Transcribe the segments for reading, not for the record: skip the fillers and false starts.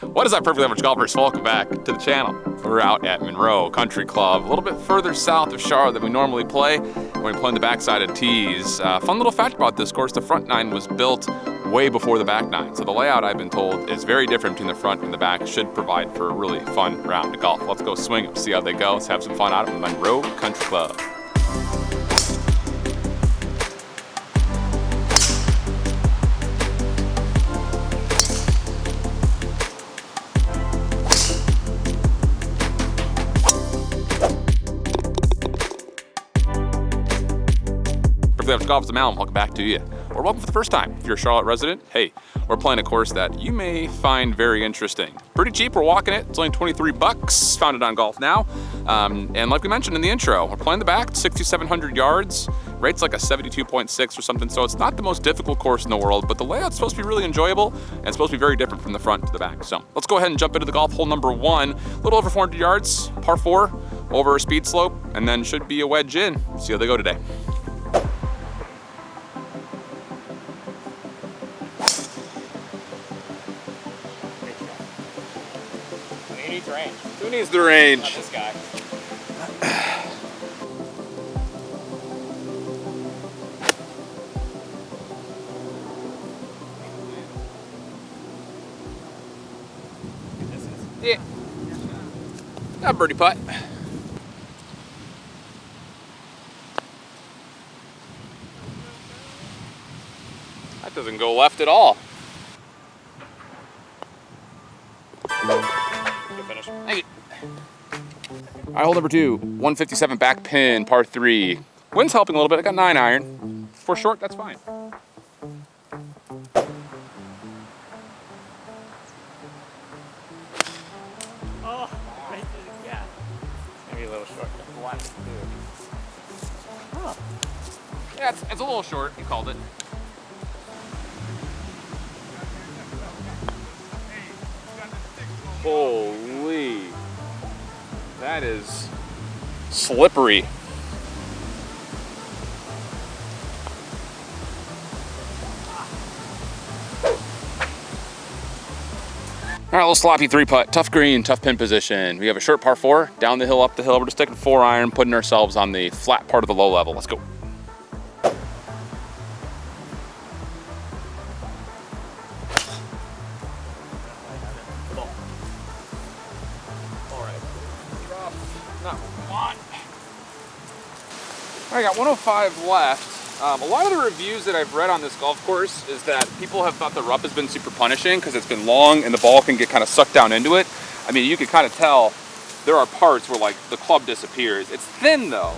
What is up, Perfectly Average Golfers? Welcome back to the channel. We're out at Monroe Country Club, a little bit further south of Charlotte than we normally play, and we're playing the backside of tees. Fun little fact about this course, the front nine was built way before the back nine, so the layout, I've been told, is very different between the front and the back. Should provide for a really fun round of golf. Let's go swing them, see how they go. Let's have some fun out at Monroe Country Club. Perfectly Average Golf is Mal. Welcome back to you. Or welcome for the first time. If you're a Charlotte resident, hey, we're playing a course that you may find very interesting. Pretty cheap, we're walking it. It's only 23 bucks. Found it on Golf Now. And like we mentioned in the intro, we're playing the back, 6,700 yards. Rate's like a 72.6 or something, so it's not the most difficult course in the world, but the layout's supposed to be really enjoyable and it's supposed to be very different from the front to the back. So let's go ahead and jump into the golf hole number one. A little over 400 yards, par 4, over a speed slope, and then should be a wedge in. See how they go today. He needs range. Who needs the range? Not this guy. Yeah. Got a birdie putt. That doesn't go left at all. Good finish. Thank you. All right, hole number two, 157 back pin, par 3. Wind's helping a little bit. I got 9 iron. For short, that's fine. Oh, right to the gap. Maybe a little short. One, two. Oh. Yeah, it's a little short. You called it. Holy. That is slippery. All right, a little sloppy 3-putt, tough green, tough pin position. We have a short par 4, down the hill, up the hill. We're just taking 4 iron, putting ourselves on the flat part of the low level. Let's go. I got 105 left. A lot of the reviews that I've read on this golf course is that people have thought the rough has been super punishing because it's been long and the ball can get kind of sucked down into it. I mean, you can kind of tell there are parts where like the club disappears. It's thin though,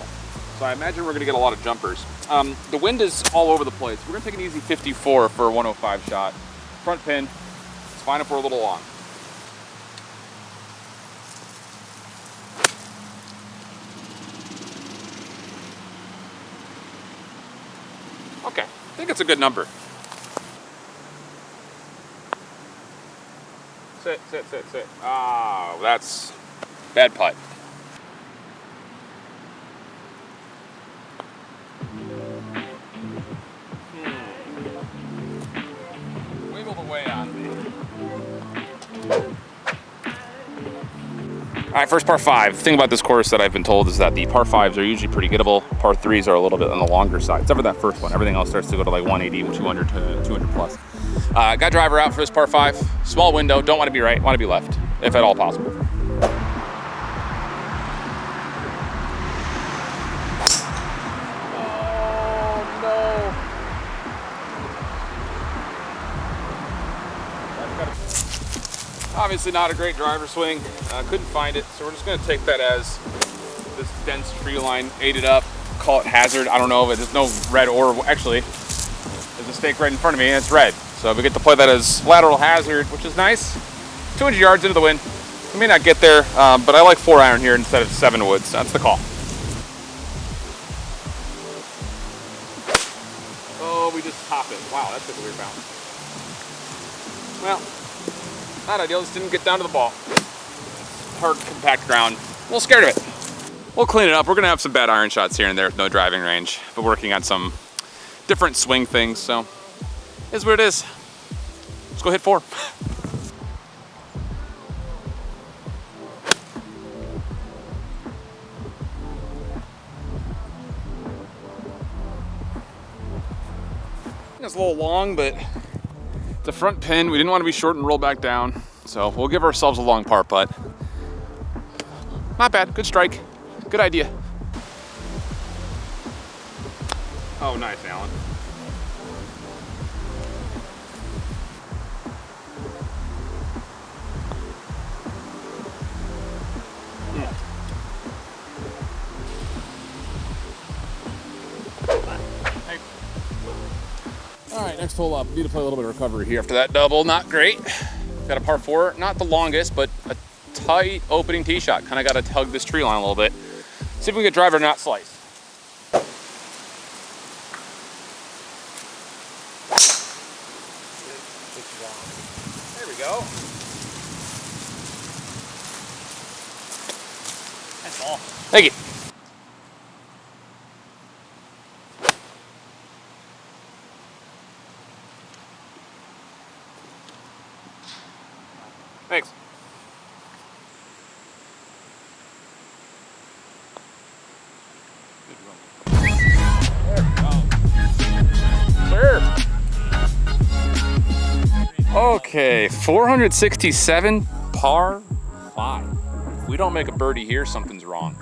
so I imagine we're gonna get a lot of jumpers. The wind is all over the place. We're gonna take an easy 54 for a 105 shot. Front pin, it's fine if we're a little long. Okay, I think it's a good number. Sit, sit, sit, sit. Ah, that's bad putt. Wiggle the way out of me. All right, first par 5. The thing about this course that I've been told is that the par 5s are usually pretty gettable. Par 3s are a little bit on the longer side, except for that first one. Everything else starts to go to like 180, 200 to 200 plus. Got driver out for this par 5. Small window, don't want to be right, want to be left, if at all possible. Oh, no. Obviously not a great driver swing. Couldn't find it, so we're just gonna take that as this dense tree line ate it up. Call it hazard, I don't know, but there's no red or, actually, there's a stake right in front of me and it's red. So we get to play that as lateral hazard, which is nice. 200 yards into the wind. We may not get there, but I like 4 iron here instead of 7 woods. That's the call. Oh, we just top it. Wow, that took a weird bounce. Well, not ideal, just didn't get down to the ball. Hard, compact ground. A little scared of it. We'll clean it up. We're gonna have some bad iron shots here and there with no driving range, but working on some different swing things, so it is what it is. Let's go hit 4. is a little long, but the front pin, we didn't want to be short and roll back down. So we'll give ourselves a long par putt. Not bad, good strike, good idea. Oh, nice, Alan. All right, next hole up. Need to play a little bit of recovery here after that double. Not great. Got a par 4, not the longest, but a tight opening tee shot. Kind of got to tug this tree line a little bit. See if we can get driver not slice. There we go. That's all. Thank you. Thanks. There we go. Sure. Okay, 467, par 5. If we don't make a birdie here, something's wrong.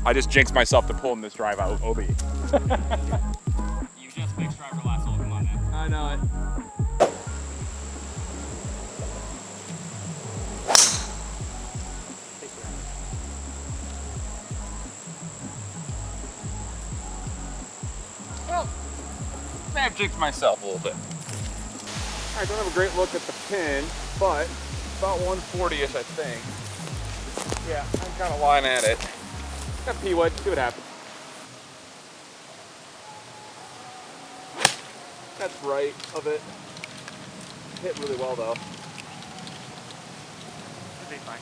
I just jinxed myself to pulling this drive out OB. You just fixed driver last hole. Come on, man. I know it. Well, may have jinxed myself a little bit. All right, don't have a great look at the pin, but about 140-ish, I think. Yeah, I'm kind of lying at it. Got P-wood, see what happens. That's right of it. Hit really well though. Should be fine.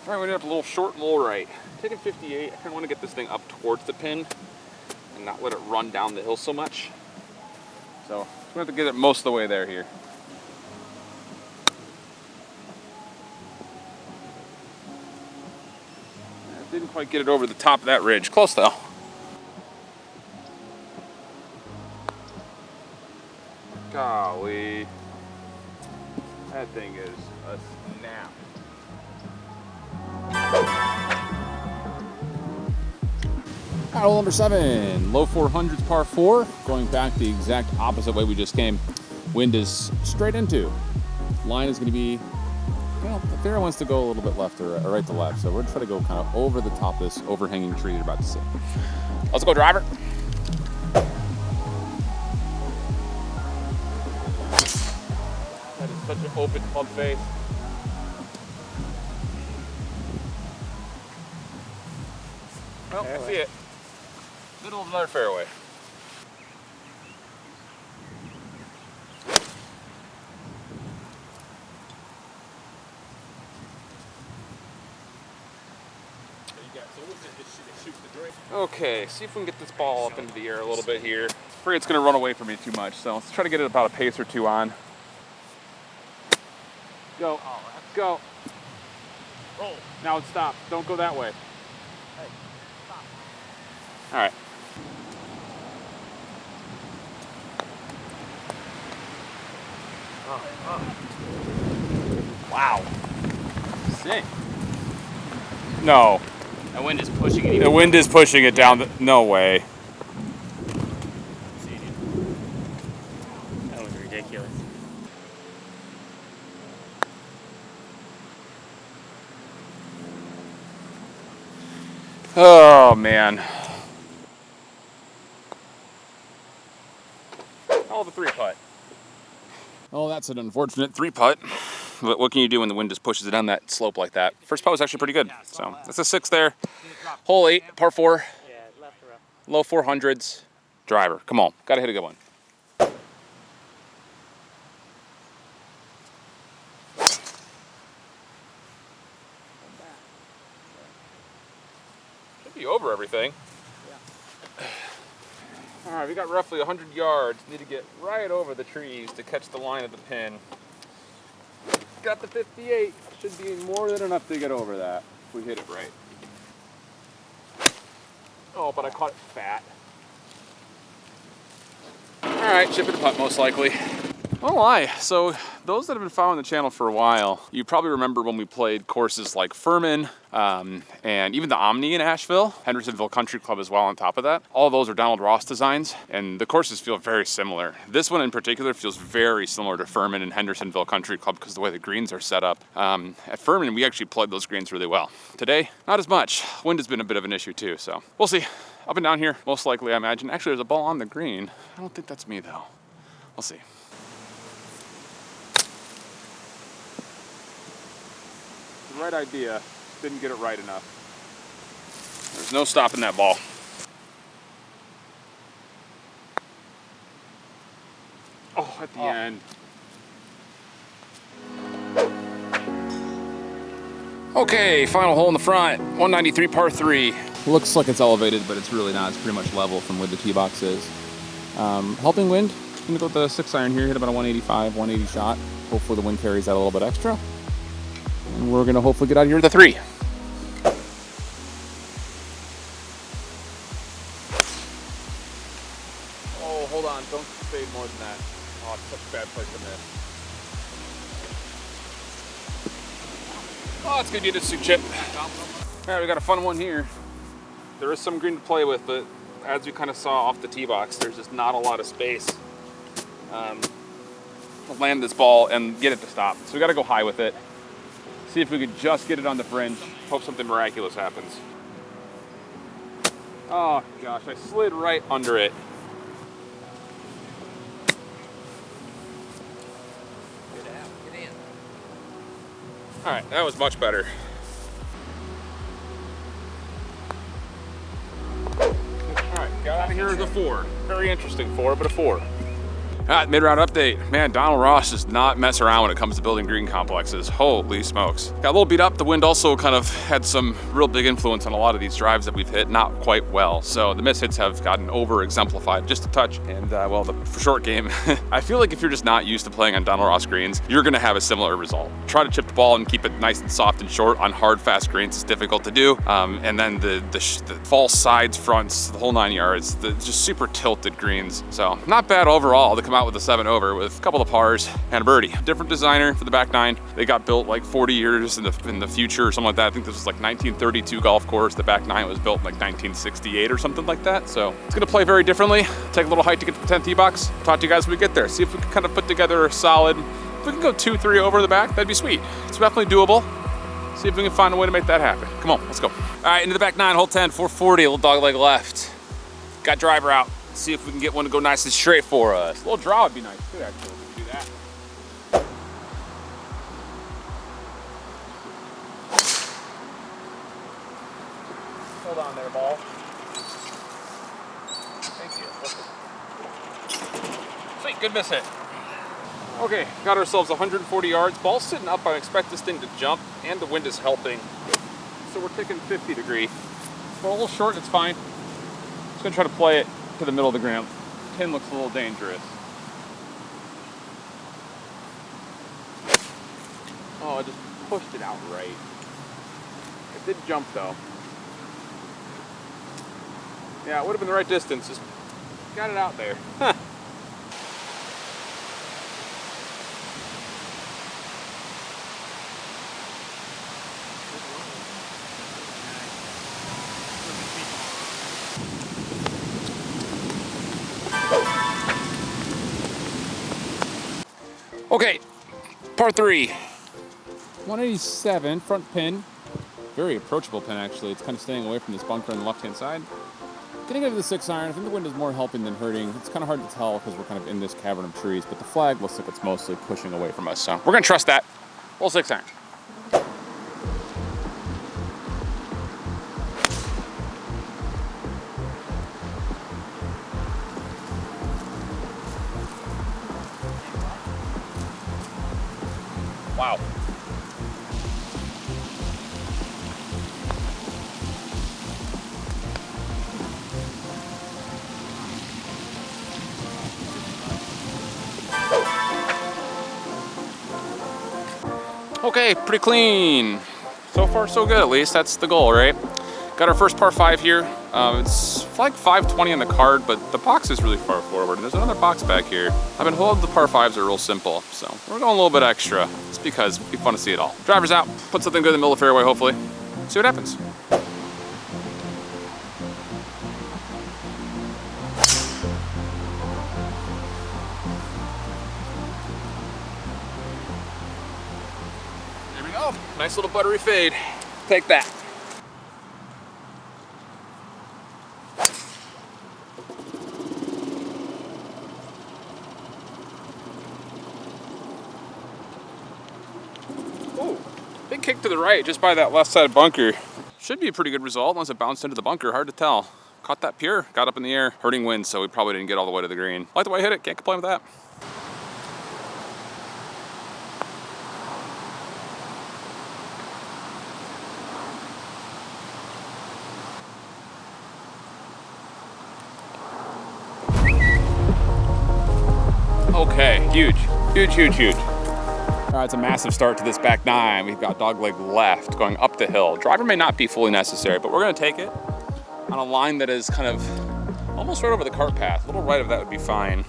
All right, we ended up a little short and a little right. Taking 58, I kind of want to get this thing up towards the pin and not let it run down the hill so much. So we have to get it most of the way there here. Didn't quite get it over the top of that ridge. Close though. Golly. That thing is a snap. Hole number 7, low 400s par 4, going back the exact opposite way we just came. Wind is straight into. Line is going to be, well, the fairway wants to go a little bit left or right to left, so we're going to try to go kind of over the top of this overhanging tree you're about to see. Let's go, driver. That is such an open club face. Well, I see it. Middle of another fairway. Okay, see if we can get this ball up into the air a little bit here. I'm afraid it's going to run away from me too much, so let's try to get it about a pace or two on. Go. Go. Roll. Now it's stop. Don't go that way. Hey, stop. All right. Wow. Sick. No. That wind is pushing it. The wind is pushing it down. No way. That was ridiculous. Oh, man. Oh, the 3-putt. Oh, that's an unfortunate 3-putt. What can you do when the wind just pushes it down that slope like that? First putt was actually pretty good. So that's a 6 there. Hole 8, par 4. Yeah, left or up. Low 400s. Driver. Come on. Got to hit a good one. Should be over everything. All right, we got roughly 100 yards. Need to get right over the trees to catch the line of the pin. Got the 58. Should be more than enough to get over that if we hit it right. Oh, but I caught it fat. All All right, chip it a putt most likely. Oh my, so those that have been following the channel for a while, you probably remember when we played courses like Furman, and even the Omni in Asheville, Hendersonville Country Club as well on top of that. All of those are Donald Ross designs, and the courses feel very similar. This one in particular feels very similar to Furman and Hendersonville Country Club because of the way the greens are set up. At Furman, we actually played those greens really well. Today, not as much. Wind has been a bit of an issue too, so we'll see. Up and down here, most likely, I imagine. Actually, there's a ball on the green. I don't think that's me though. We'll see. The right idea, didn't get it right enough. There's no stopping that ball. Oh, at the end. Okay, final hole in the front, 193 par 3. Looks like it's elevated, but it's really not. It's pretty much level from where the tee box is. Helping wind, I'm gonna go with the 6-iron here, hit about a 185, 180 shot. Hopefully the wind carries that a little bit extra. And we're gonna hopefully get out of here with a 3. Oh, hold on, don't fade more than that. Oh, it's such a bad place to miss. Oh, it's gonna be a distant chip. All right, we got a fun one here. There is some green to play with, but as we kind of saw off the tee box, there's just not a lot of space to land this ball and get it to stop. So we got to go high with it. See if we could just get it on the fringe. Hope something miraculous happens. Oh gosh, I slid right under it. Get out, get in. All right, that was much better. All right, got out of here with a 4. Very interesting 4, but a 4. All right, mid-round update. Man, Donald Ross does not mess around when it comes to building green complexes. Holy smokes. Got a little beat up. The wind also kind of had some real big influence on a lot of these drives that we've hit, not quite well. So the mishits have gotten over-exemplified just a touch. And well, for short game, I feel like if you're just not used to playing on Donald Ross greens, you're gonna have a similar result. Try to chip the ball and keep it nice and soft and short on hard, fast greens is difficult to do. And then the false sides, fronts, the whole 9 yards, just super tilted greens. So not bad overall to come out with a 7 over with a couple of pars and a birdie. Different designer for the back 9. They got built like 40 years in the future or something like that. I think this was like 1932 golf course. The back 9 was built in like 1968 or something like that. So it's gonna play very differently. Take a little height to get to the 10th tee box. Talk to you guys when we get there. See if we can kind of put together a solid, if we can go 2-3 over the back, that'd be sweet. It's definitely doable. See if we can find a way to make that happen. Come on, let's go. All right, into the back 9, hole 10, 440, a little dog leg left. Got driver out. See if we can get one to go nice and straight for us. A little draw would be nice too, actually. We can do that. Hold on there, ball. Thank you. Sweet, good miss hit. Okay, got ourselves 140 yards. Ball's sitting up. I expect this thing to jump, and the wind is helping. So we're taking 50 degree. We're a little short, it's fine. Just gonna try to play it to the middle of the ground. Pin looks a little dangerous. Oh, I just pushed it out right. It did jump though. Yeah, it would have been the right distance. Just got it out there. Huh. Okay, par 3. 187, front pin. Very approachable pin, actually. It's kind of staying away from this bunker on the left-hand side. Getting into the 6-iron, I think the wind is more helping than hurting. It's kind of hard to tell because we're kind of in this cavern of trees, but the flag looks like it's mostly pushing away from us. So we're gonna trust that. Little 6-iron. Wow. Okay, pretty clean. So far, so good, at least. That's the goal, right? Got our first par 5 here. It's It's like 520 on the card, but the box is really far forward. And there's another box back here. I've been told the par 5s are real simple, so we're going a little bit extra. It's because it'd be fun to see it all. Driver's out, put something good in the middle of the fairway, hopefully. See what happens. There we go. Nice little buttery fade. Take that. Ooh, big kick to the right just by that left side bunker. Should be a pretty good result unless it bounced into the bunker. Hard to tell. Caught that pure, got up in the air, hurting wind, so we probably didn't get all the way to the green. Like the way I hit it, can't complain with that. Okay, huge, huge, huge, huge. All right, it's a massive start to this back nine. We've got dogleg left going up the hill. Driver may not be fully necessary, but we're gonna take it on a line that is kind of almost right over the cart path. A little right of that would be fine.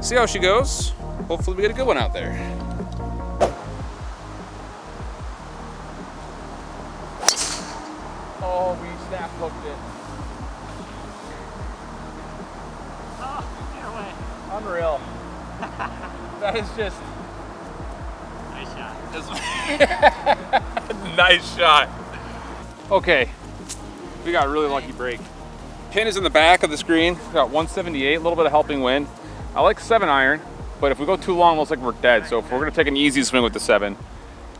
See how she goes. Hopefully we get a good one out there. Oh, we snap hooked it. Oh, get away. Unreal. That is just Nice shot. nice shot. Okay, we got a really lucky break. Pin is in the back of the screen. We got 178, a little bit of helping wind. I like 7-iron, but if we go too long, it looks like we're dead. So if we're gonna take an easy swing with the 7,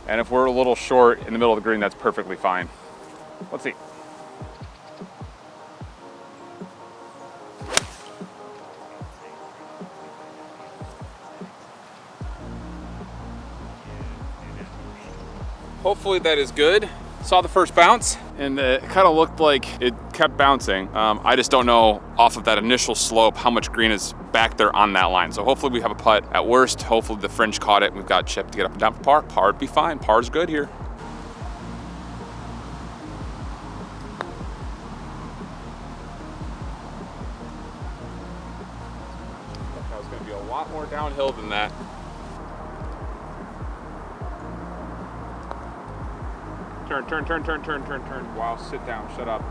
and if we're a little short in the middle of the green, that's perfectly fine. Let's see. Hopefully that is good. Saw the first bounce, and it kind of looked like it kept bouncing. I just don't know off of that initial slope how much green is back there on that line. So hopefully we have a putt. At worst, hopefully the fringe caught it. We've got chip to get up and down for par. Par would be fine. Par's good here. That was going to be a lot more downhill than that. Turn, turn, turn, turn, turn, turn, turn. Wow, sit down, shut up.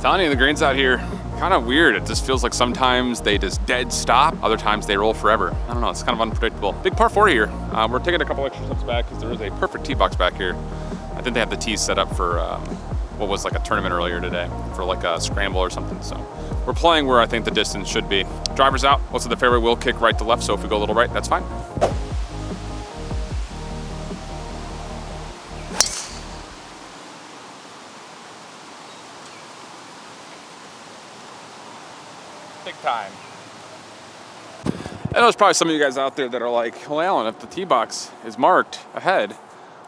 Telling you, the greens out here, kind of weird. It just feels like sometimes they just dead stop, other times they roll forever. I don't know, it's kind of unpredictable. Big par 4 here. We're taking a couple extra steps back because there is a perfect tee box back here. I think they have the tees set up for what was like a tournament earlier today, for like a scramble or something. So we're playing where I think the distance should be. Driver's out, most of the fairway will kick right to left, so if we go a little right, that's fine. Big time. I know there's probably some of you guys out there that are like, well, Alan, if the tee box is marked ahead,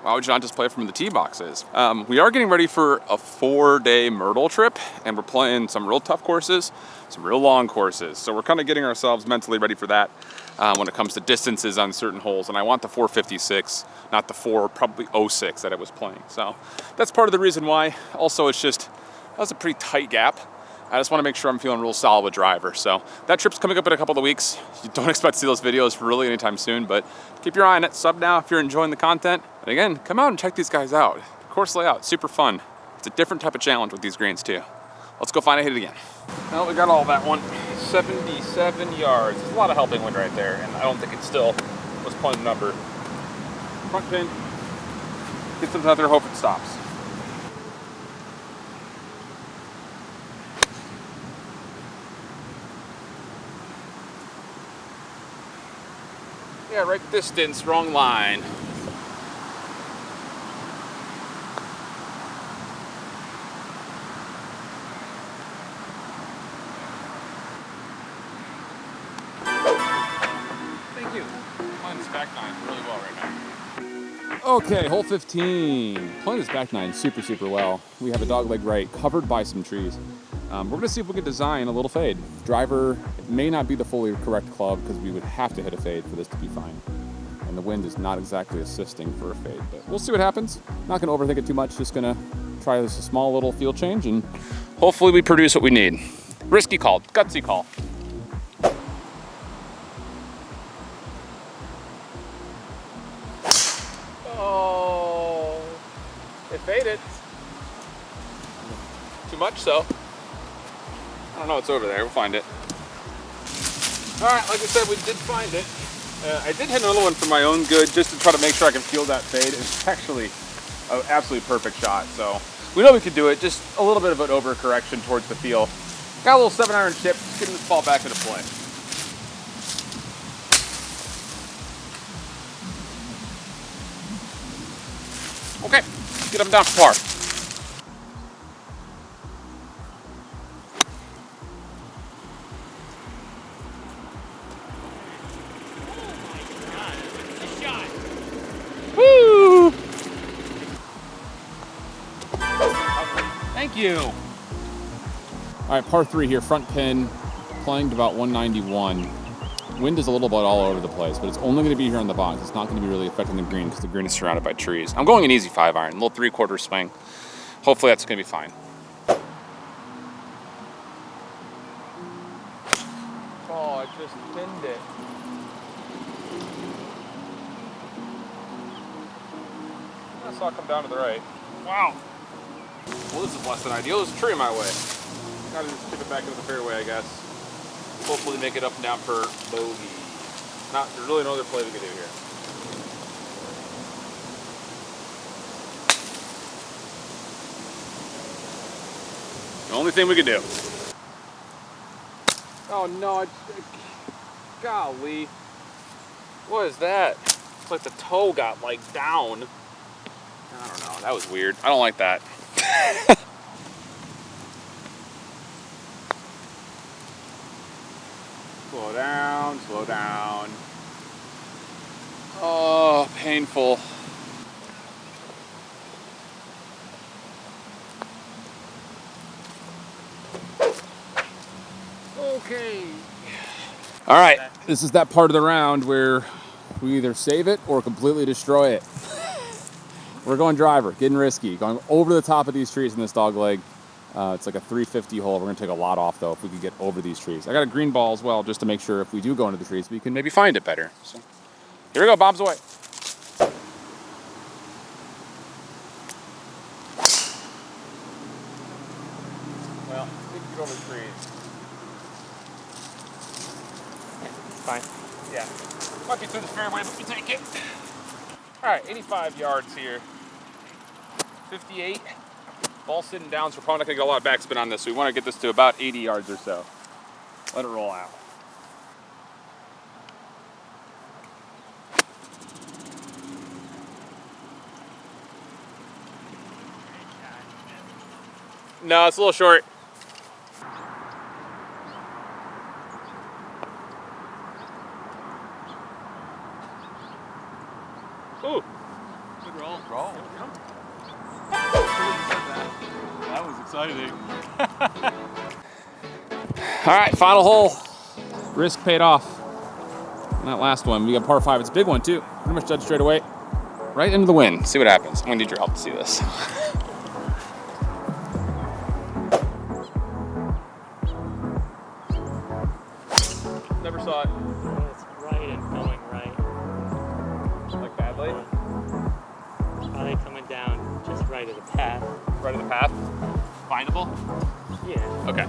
why would you not just play from the tee boxes? We are getting ready for a 4-day Myrtle trip, and we're playing some real tough courses, some real long courses. So we're kind of getting ourselves mentally ready for that when it comes to distances on certain holes. And I want the 456, not the probably 06 that I was playing. So that's part of the reason why. Also, it's just, that was a pretty tight gap. I just want to make sure I'm feeling real solid with driver. So that trip's coming up in a couple of weeks. You don't expect to see those videos really anytime soon, but keep your eye on it. Sub now if you're enjoying the content. And again, come out and check these guys out. Course layout, super fun. It's a different type of challenge with these greens too. Let's go find a hit it again. Well, we got all that one. 77 yards. There's a lot of helping wind right there, and I don't think it still was pulling the number. Front pin. Get something out there, hope it stops. Yeah, right distance, wrong line. Thank you. Playing this back nine really well right now. Okay, hole 15. Playing this back nine super, super well. We have a dogleg right, covered by some trees. We're gonna see if we can design a little fade. Driver may not be the fully correct club because we would have to hit a fade for this to be fine. and the wind is not exactly assisting for a fade, but we'll see what happens. Not gonna overthink it too much, just gonna try this small little field change and hopefully we produce what we need. Risky call, gutsy call. Oh, it faded. Too much so. I don't know what's over there, we'll find it. All right, like I said, we did find it. I did hit another one for my own good, just to try to make sure I can feel that fade. It's actually an absolutely perfect shot, so we know we could do it. Just a little bit of an overcorrection towards the feel. Got a little 7-iron chip, just getting this ball back into play. Okay, get them down for par. Woo! Thank you. All right, par 3 here, front pin, playing to about 191. Wind is a little bit all over the place, but it's only going to be here on the box. It's not going to be really affecting the green because the green is surrounded by trees. I'm going an easy 5-iron, a little 3/4 swing. Hopefully that's going to be fine. Oh, I just pinned it. I saw it come down to the right. Wow. Well, this is less than ideal. There's a tree in my way. Gotta just tip it back into the fairway, I guess. Hopefully make it up and down for bogey. There's really no other play we can do here. The only thing we can do. Oh no, golly. What is that? It's like the toe got like down. I don't know, that was weird. I don't like that. Slow down, slow down. Oh, painful. Okay. All right, this is that part of the round where we either save it or completely destroy it. We're going driver, getting risky, going over the top of these trees in this dog leg. It's like a 350 hole. We're gonna take a lot off though if we can get over these trees. I got a green ball as well, just to make sure if we do go into the trees, we can maybe find it better. So here we go, bombs away. Well, we can get over the trees. Fine. Yeah. Might be through the fairway, but we take it. All right, 85 yards here. 58. Ball sitting down, so we're probably not gonna get a lot of backspin on this. So we want to get this to about 80 yards or so. Let it roll out. No, it's a little short. Ooh. Good roll. Roll. That was exciting. All right, final hole. Risk paid off. And that last one, we got par 5. It's a big one too. Pretty much judged straight away. Right into the wind. See what happens. I'm gonna need your help to see this. Never saw it. It's right and going right. Like badly? Probably coming down just right of the path. Right of the path? Findable? Yeah. Okay.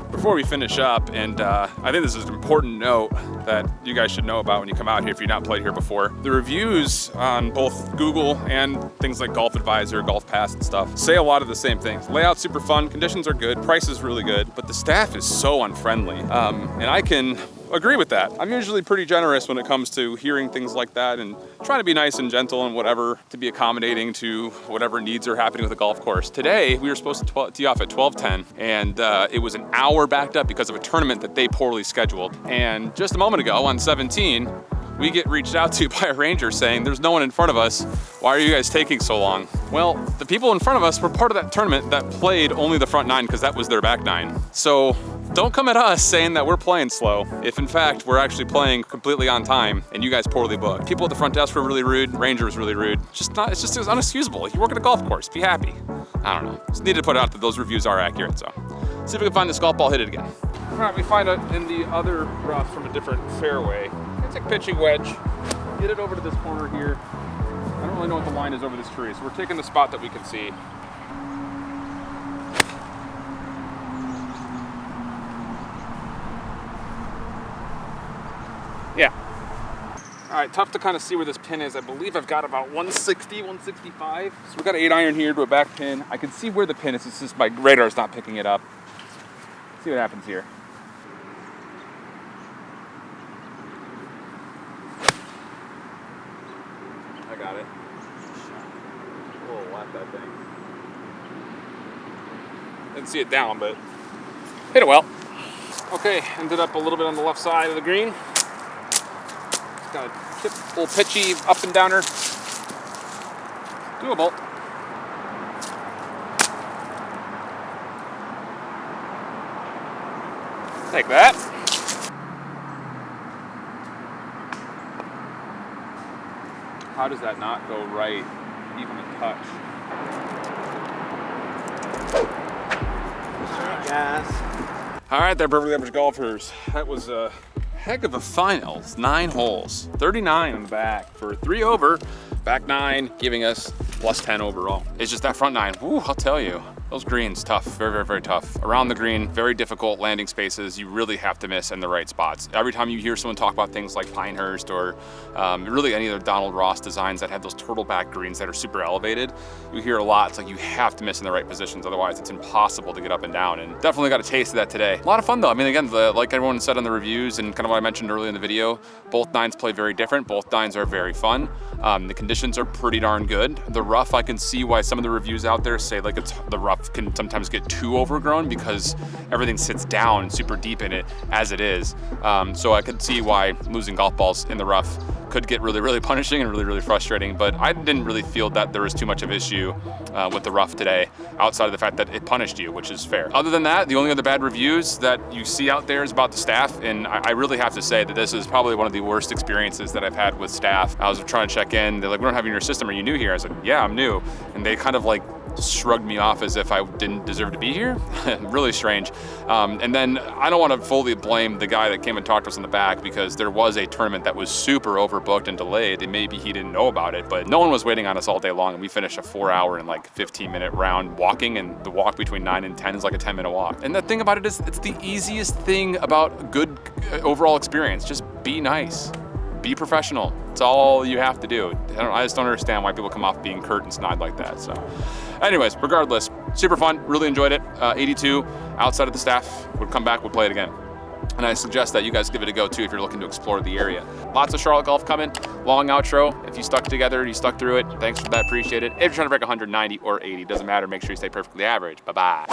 Before we finish up, and I think this is an important note that you guys should know about when you come out here if you've not played here before. The reviews on both Google and things like Golf Advisor, Golf Pass and stuff say a lot of the same things. Layout's super fun, conditions are good, price is really good, but the staff is so unfriendly. And I can agree with that. I'm usually pretty generous when it comes to hearing things like that and trying to be nice and gentle and whatever to be accommodating to whatever needs are happening with the golf course. Today, we were supposed to tee off at 12:10 and it was an hour backed up because of a tournament that they poorly scheduled. And just a moment ago on 17, we get reached out to by a ranger saying, there's no one in front of us. Why are you guys taking so long? Well, the people in front of us were part of that tournament that played only the front 9 because that was their back 9. So Don't come at us saying that we're playing slow, if in fact we're actually playing completely on time and you guys poorly booked. People at the front desk were really rude, Ranger was really rude. It's just not, it was unexcusable. You work at a golf course, be happy. I don't know, just need to put out that those reviews are accurate, so. See if we can find this golf ball, hit it again. All right, we find it in the other rough from a different fairway. It's a pitching wedge. Get it over to this corner here. I don't really know what the line is over this tree, so we're taking the spot that we can see. Yeah. All right, tough to kind of see where this pin is. I believe I've got about 160, 165. So we've got an 8-iron here to a back pin. I can see where the pin is. It's just my radar's not picking it up. Let's see what happens here. I got it. A little left, I think. Didn't see it down, but hit it well. Okay, ended up a little bit on the left side of the green. Got a chip, little pitchy up and downer. Doable. Take that. How does that not go right, even a touch? Yes. All right, there, perfectly average golfers. That was a heck of a finals. 9 holes, 39 on the back for 3 over. Back 9, giving us plus 10 overall. It's just that front 9. Woo, I'll tell you. Those greens, tough, very, very, very tough. Around the green, very difficult landing spaces. You really have to miss in the right spots. Every time you hear someone talk about things like Pinehurst or really any of the Donald Ross designs that have those turtleback greens that are super elevated, you hear a lot. It's like you have to miss in the right positions. Otherwise, it's impossible to get up and down. And definitely got a taste of that today. A lot of fun though. I mean, again, like everyone said on the reviews and kind of what I mentioned earlier in the video, both 9s play very different. Both 9s are very fun. The conditions are pretty darn good. The rough, I can see why some of the reviews out there say like the rough can sometimes get too overgrown because everything sits down super deep in it as it is. So I could see why losing golf balls in the rough could get really, really punishing and really, really frustrating, but I didn't really feel that there was too much of issue with the rough today, outside of the fact that it punished you, which is fair. Other than that, the only other bad reviews that you see out there is about the staff, and I really have to say that this is probably one of the worst experiences that I've had with staff. I was trying to check in, they're like, we don't have you in your system, are you new here? I said, yeah, I'm new. And they kind of like shrugged me off as if I didn't deserve to be here. Really strange. And then I don't want to fully blame the guy that came and talked to us in the back, because there was a tournament that was super overbooked and delayed, and maybe he didn't know about it, but no one was waiting on us all day long, and we finished a 4-hour and like 15-minute round walking, and the walk between 9 and 10 is like a 10-minute walk. And the thing about it is, it's the easiest thing about good overall experience. Just be nice. Be professional. It's all you have to do. I just don't understand why people come off being curt and snide like that. So anyways, regardless, super fun, really enjoyed it. 82 outside of the staff, would come back, would play it again. And I suggest that you guys give it a go too if you're looking to explore the area. Lots of Charlotte golf coming, long outro. If you stuck together, you stuck through it, thanks for that, appreciate it. If you're trying to break 190 or 80, doesn't matter, make sure you stay perfectly average. Bye-bye.